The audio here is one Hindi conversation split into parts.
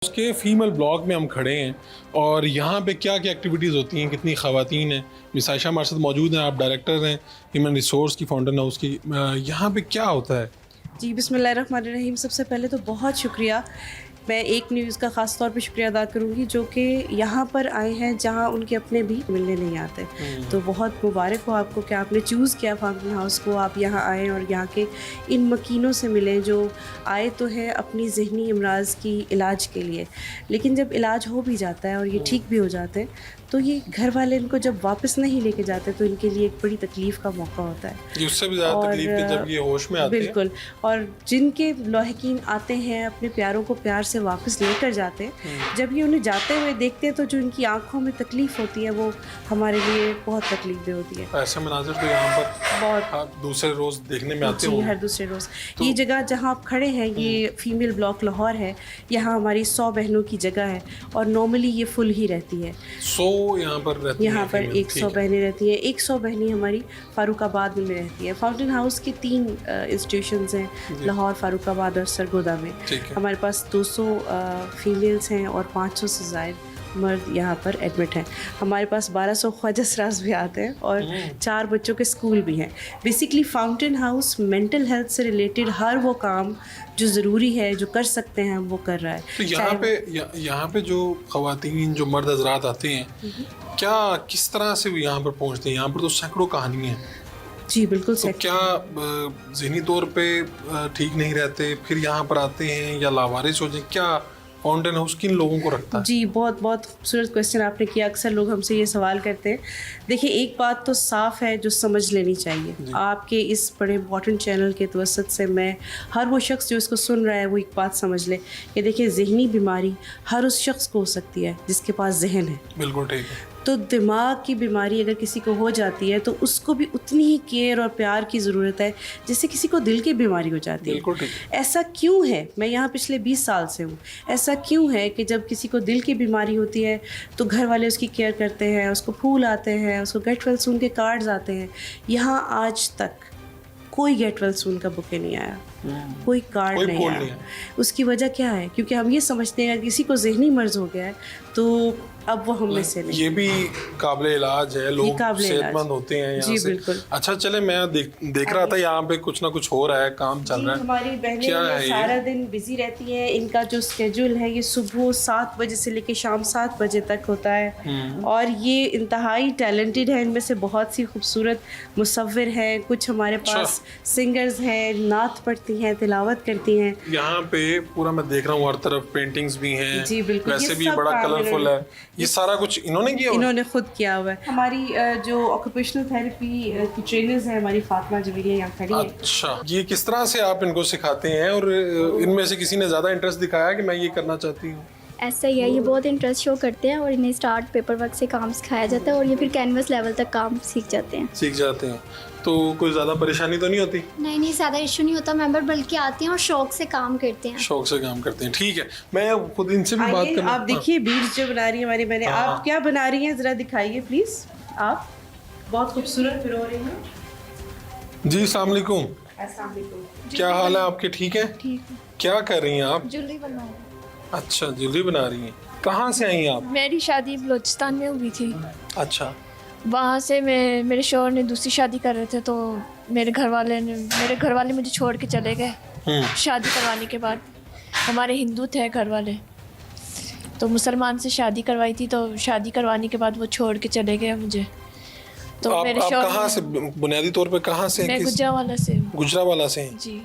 उसके फीमेल ब्लॉक में हम खड़े हैं और यहाँ पे क्या क्या एक्टिविटीज़ होती हैं, कितनी ख़वातीन हैं। मिस आयशा हमारे साथ मौजूद हैं, आप डायरेक्टर हैं ह्यूमन रिसोर्स की, फाउंटेन हाउस की। यहाँ पे क्या होता है? जी बिस्मिल्लाहिर्रहमानिर्रहीम। सबसे पहले तो बहुत शुक्रिया। मैं एक न्यूज़ का ख़ास तौर पे शुक्रिया अदा करूँगी जो कि यहाँ पर आए हैं जहाँ उनके अपने भी मिलने नहीं आते। तो बहुत मुबारक हो आपको कि आपने चूज़ किया फाउंटेन हाउस को, आप यहाँ आए और यहाँ के इन मकीनों से मिलें जो आए तो हैं अपनी ज़हनी अमराज की इलाज के लिए, लेकिन जब इलाज हो भी जाता है और ये ठीक भी हो जाते हैं तो ये घर वाले इनको जब वापस नहीं लेके जाते तो इनके लिए एक बड़ी तकलीफ़ का मौका होता है। ये उससे भी ज़्यादा तकलीफ कि जब ये होश में आते हैं। बिल्कुल। और जिनके लौहकीन आते हैं अपने प्यारों को प्यार से वापस लेकर जाते हैं, जब ये उन्हें जाते हुए देखते हैं तो जो इनकी आंखों में तकलीफ़ होती है वो हमारे लिए बहुत तकलीफ़देह होती है। ऐसे मनाजिर तो यहाँ पर बहुत आप दूसरे रोज़ देखने में आते जी, हो। हर दूसरे रोज़। ये जगह जहाँ आप खड़े हैं ये फ़ीमेल ब्लॉक लाहौर है। यहाँ हमारी 100 बहनों की जगह है और नॉर्मली ये फुल ही रहती है। 100 यहाँ पर रहती हैं यहाँ पर female, 100 ठीक है। बहनें रहती हैं। 100 बहनें हमारी फ़ारुखाबाद में रहती है। फाउंटेन हाउस की 3 इंस्टीट्यूशंस हैं, लाहौर, फ़ारुखाबाद और सरगोदा में। ठीक है। हमारे पास 200 फीमेल्स हैं और 500 से ज़ायद मर्द यहाँ पर एडमिट हैं। हमारे पास 1200 ख्वाजा सराज भी आते हैं और 4 बच्चों के स्कूल भी हैं। Basically fountain house mental health से रिलेटेड हर वो काम जो ज़रूरी है, जो कर सकते हैं, वो कर रहा है। तो यहाँ पे जो ख़वातीन, जो मर्द हजरात आते हैं, क्या किस तरह से वो यहाँ पर पहुँचते हैं? यहाँ पर तो सैकड़ों कहानियाँ हैं। जी बिल्कुल तो सही। क्या ज़हनी तौर पे ठीक नहीं रहते, फिर यहाँ पर आते हैं या लावारिस हो जाए? क्या फाउंटेन हाउस किन लोगों को रखता है? जी बहुत बहुत खूबसूरत क्वेश्चन आपने किया। अक्सर लोग हमसे ये सवाल करते हैं। देखिए एक बात तो साफ़ है जो समझ लेनी चाहिए। आपके इस बड़े इम्पॉर्टेंट चैनल के तवसत से मैं हर वो शख्स जो इसको सुन रहा है वो एक बात समझ ले कि देखिए ज़हनी बीमारी हर उस शख्स को हो सकती है जिसके पास जहन है। बिल्कुल ठीक है। तो दिमाग की बीमारी अगर किसी को हो जाती है तो उसको भी उतनी ही केयर और प्यार की ज़रूरत है जिससे किसी को दिल की बीमारी हो जाती है। बिल्कुल ठीक है। ऐसा क्यों है? मैं यहाँ पिछले 20 साल से हूँ। ऐसा क्यों है कि जब किसी को दिल की बीमारी होती है तो घर वाले उसकी केयर करते हैं, उसको फूल आते हैं, उसको गेट वेल सून के कार्ड्स आते हैं। यहाँ आज तक कोई गेट वेल सून का बुके नहीं आया, कोई कार्ड नहीं आया। उसकी वजह क्या है? क्योंकि हम ये समझते हैं अगर किसी को ज़हनी मर्ज हो गया है तो अब वो हम में से नहीं। ये भी काबिल इलाज है, लोग सेहतमंद होते हैं यहाँ जी से। बिल्कुल। अच्छा चले, मैं देख रहा था यहाँ पे कुछ ना कुछ हो रहा है, काम चल रहा है। हमारी बहनें सारा दिन बिजी रहती हैं। इनका जो स्केड्यूल है ये सुबह 7 बजे से लेकर शाम 7 बजे तक होता है और ये इंतहाई टैलेंटेड है। इनमें से बहुत सी खूबसूरत मुसव्विर हैं, कुछ हमारे पास सिंगर्स हैं, नात पढ़ती हैं, तिलावत करती हैं। यहाँ पे पूरा मैं देख रहा हूँ, हर तरफ पेंटिंग्स भी हैं। जी बिल्कुल। वैसे भी बड़ा कलरफुल है। ये सारा कुछ इन्होंने किया? इन्होंने खुद किया हुआ है। हमारी जो ऑक्यूपेशनल थेरेपी की ट्रेनर्स हैं हमारी फातिमा जवेरिया यहाँ खड़ी है। अच्छा, ये किस तरह से आप इनको सिखाते हैं और इनमें से किसी ने ज़्यादा इंटरेस्ट दिखाया कि मैं ये करना चाहती हूँ? ऐसा ही है, ये बहुत इंटरेस्ट शो करते हैं और इन्हें स्टार्ट पेपर वर्क से काम सिखाया जाता है और ये फिर कैनवस लेवल तक काम सीख जाते हैं। तो कोई ज़्यादा परेशानी तो नहीं होती? नहीं ज़्यादा इशू नहीं होता मेंबर, बल्कि आते हैं और शौक से काम करते हैं। शौक से काम करते हैं, ठीक है। मैं खुद इनसे भी बात करना। आप देखिए बीड्स जो बना रही है हमारी बहनें। आप क्या बना रही हैं ज़रा दिखाइए प्लीज़। आप बहुत खूबसूरत पिरो रही हैं। जी अस्सलाम वालेकुम। अस्सलाम वालेकुम। क्या हाल है आपके? ठीक है। ठीक है। क्या कर रही हैं आप? ज्वेलरी बनवाऊँ। अच्छा, ज्वेलरी बना रही हैं। कहाँ से आई आप? मेरी शादी बलूचिस्तान में हुई थी। अच्छा। वहाँ से मेरे शौहर ने दूसरी शादी कर रहे थे तो मेरे घर वाले मुझे छोड़ के चले गए। शादी करवाने के बाद हमारे हिंदू थे घर वाले, तो मुसलमान से शादी करवाई थी, तो शादी करवाने के बाद वो छोड़ के चले गए मुझे। तो मेरे शौहर कहाँ से, बुनियादी तौर पे कहाँ से? मैं गुजरावाला से। गुजरावाला से? जी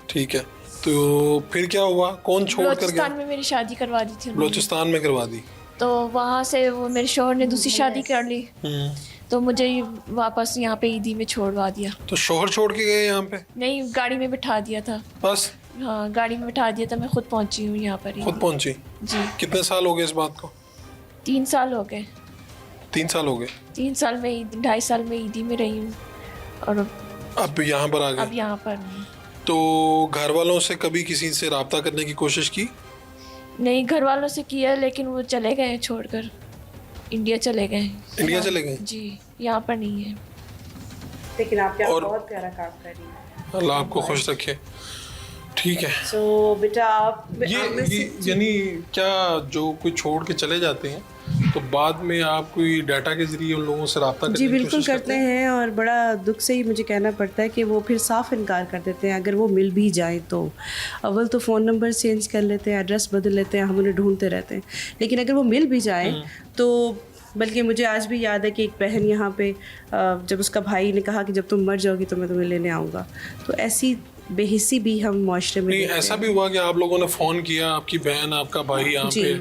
ठीक है। तो फिर क्या हुआ? कौन छोड़ कर गया? बलूचिस्तान में मेरी शादी करवा दी थी। बलूचिस्तान में करवा दी? तो वहाँ से वो मेरे शौहर ने दूसरी शादी कर ली, तो मुझे वापस यहाँ पे ईदी में छोड़वा दिया। तो शौहर छोड़ के गए यहाँ पे? नहीं, गाड़ी में बिठा दिया था बस? हाँ, गाड़ी में बिठा दिया था। मैं खुद पहुँची हूँ यहाँ पर। खुद पहुँची? जी। कितने साल हो गए इस बात को? 3 साल हो गए। 3 साल हो गए? 3 साल में 2.5 साल में ईदी में रही हूँ और अब यहाँ पर आ गए? अब यहाँ पर नहीं। तो घर वालों से कभी किसी से रब्ता करने की कोशिश की? नहीं, घर वालों से किया लेकिन वो चले गए छोड़कर, इंडिया चले गए। इंडिया चले गए? जी, यहाँ पर नहीं है। लेकिन आप बहुत प्यारा काम कर रही हैं। अल्लाह आपको खुश रखे। ठीक है। तो बेटा आप ये यानी क्या जो कोई छोड़ के चले जाते हैं तो बाद में आप कोई डाटा के जरिए उन लोगों से रब्ता करने जी की बिल्कुल कोशिश करते हैं, और बड़ा दुख से ही मुझे कहना पड़ता है कि वो फिर साफ इनकार कर देते हैं। अगर वो मिल भी जाए तो अव्वल तो फ़ोन नंबर चेंज कर लेते हैं, एड्रेस बदल लेते हैं, हम उन्हें ढूंढते रहते हैं। लेकिन अगर वो मिल भी जाए तो बल्कि मुझे आज भी याद है कि एक बहन यहाँ पे जब उसका भाई ने कहा कि जब तुम मर जाओगी तो मैं तुम्हें लेने आऊँगा, तो ऐसी बेहिसी भी हम माशरे में नहीं, देखते ऐसा हैं। भी हुआ कि आप लोगों ने फ़ोन किया, आपकी बहन आपका भाई यहाँ जी। पे,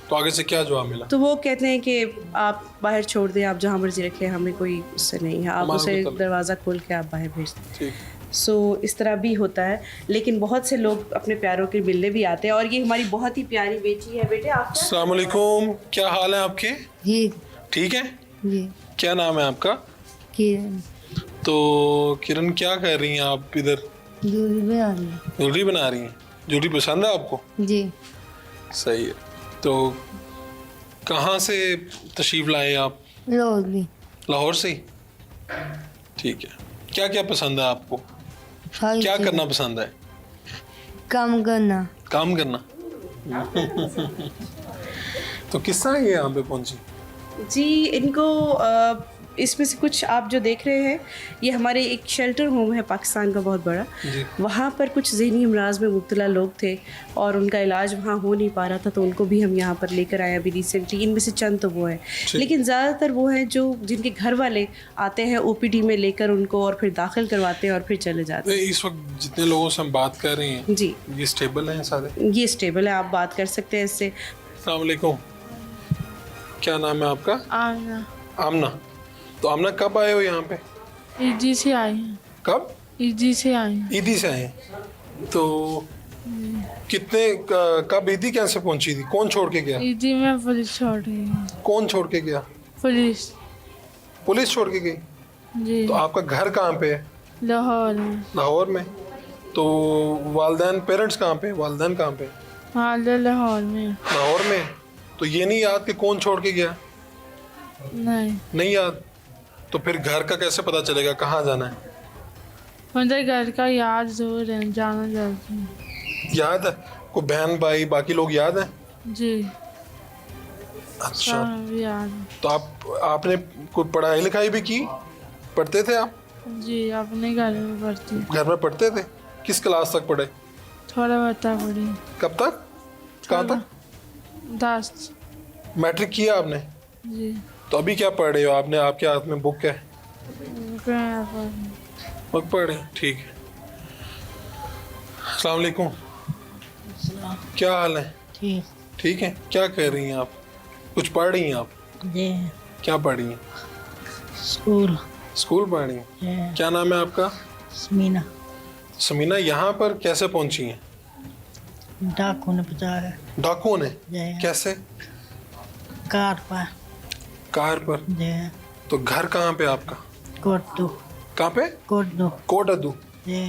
तो आगे से क्या जवाब मिला? तो वो कहते हैं कि आप बाहर छोड़ दें, आप जहाँ मर्जी रखें, हमें कोई उससे नहीं है, आप हमारा उसे कोई तलब- दरवाज़ा खोल के आप बाहर भेज दें। ठीक। सो इस तरह भी होता है। लेकिन बहुत से लोग अपने प्यारों के मिलने भी आते हैं, और ये हमारी बहुत ही प्यारी बेटी है। बेटे आप अस्सलाम वालेकुम, क्या हाल है आपके? जी ठीक है। जी क्या नाम है आपका? किरण तो किरण, क्या कर रही हैं आप इधर? दूरी में आ रही है। ज्वेलरी बना रही हैं? ज्वेलरी पसंद है आपको? जी सही है। तो कहाँ से तशरीफ़ लाए आप? रोज भी लाहौर से ही? ठीक है। क्या क्या पसंद है आपको? सारी क्या चीज़ें। करना पसंद है? काम करना। काम करना। तो किस तरह ये यहाँ पे पहुंची? जी, इनको इसमें से कुछ आप जो देख रहे हैं, ये हमारे एक शेल्टर होम है पाकिस्तान का बहुत बड़ा। जी। वहाँ पर कुछ ज़हनी अमराज में मुब्तला लोग थे और उनका इलाज वहाँ हो नहीं पा रहा था, तो उनको भी हम यहाँ पर लेकर आए अभी रिसेंटली। इनमें से चंद तो वो हैं, लेकिन ज़्यादातर वो हैं जो जिनके घर वाले आते हैं OPD में लेकर उनको, और फिर दाखिल करवाते हैं और फिर चले जाते इस वक्त जितने लोगों से हम बात कर रहे हैं, हैं। जी, ये स्टेबल हैं सारे? ये स्टेबल है, आप बात कर सकते हैं इससे। अस्सलाम वालेकुम, क्या नाम है आपका? आना आमना। तो आमना, कब आए हो यहाँ पे? ईदी से आई हैं। कब? ईदी से आई हैं। ईदी से आए हैं। तो कब ईदी कैसे पहुंची थी? कौन छोड़ के गया? ईदी में पुलिस छोड़ गई है। कौन छोड़ के गया? पुलिस। पुलिस छोड़ के गई? जी तो आपका घर कहाँ पे है? लाहौर में। लाहौर में। तो वालदैन, पेरेंट्स कहाँ पे? वालदैन कहाँ पे? हाल लाहौर में। लाहौर में। तो ये नहीं याद कि कौन छोड़ के गया? नहीं, नहीं याद? तो फिर घर का कैसे पता चलेगा कहाँ जाना है? मुझे घर का याद जरूर है, जाना चाहती हूँ। याद है? कोई बहन भाई बाकी लोग याद है? जी अच्छा। सब याद है। तो आपने कोई पढ़ाई लिखाई भी की? पढ़ते थे आप? जी अपने घर में पढ़ती हूँ। घर में पढ़ते थे? किस क्लास तक पढ़े? थोड़ा बता पड़ी। कब तक? कहाँ तक? 10। मैट्रिक किया आपने? जी तो अभी क्या पढ़ रहे हो आपने? आपके हाथ में बुक है? क्या पढ़ी? बुक पढ़ रहे हैं? ठीक है। अस्सलाम वालेकुम, क्या हाल है? ठीक ठीक है। क्या कर रही हैं आप? कुछ पढ़ रही हैं आप? जी क्या पढ़ रही हैं? स्कूल स्कूल पढ़ रही हैं? जी क्या नाम है आपका? समीना समीना, यहाँ पर कैसे पहुंची हैं? डाकू ने बचाया। डाकुओं ने? जी कैसे? कार पर। कार पर? जी तो घर कहाँ पे आपका? कोटू कहाँ पे? कोटू कोट अद्दू। जी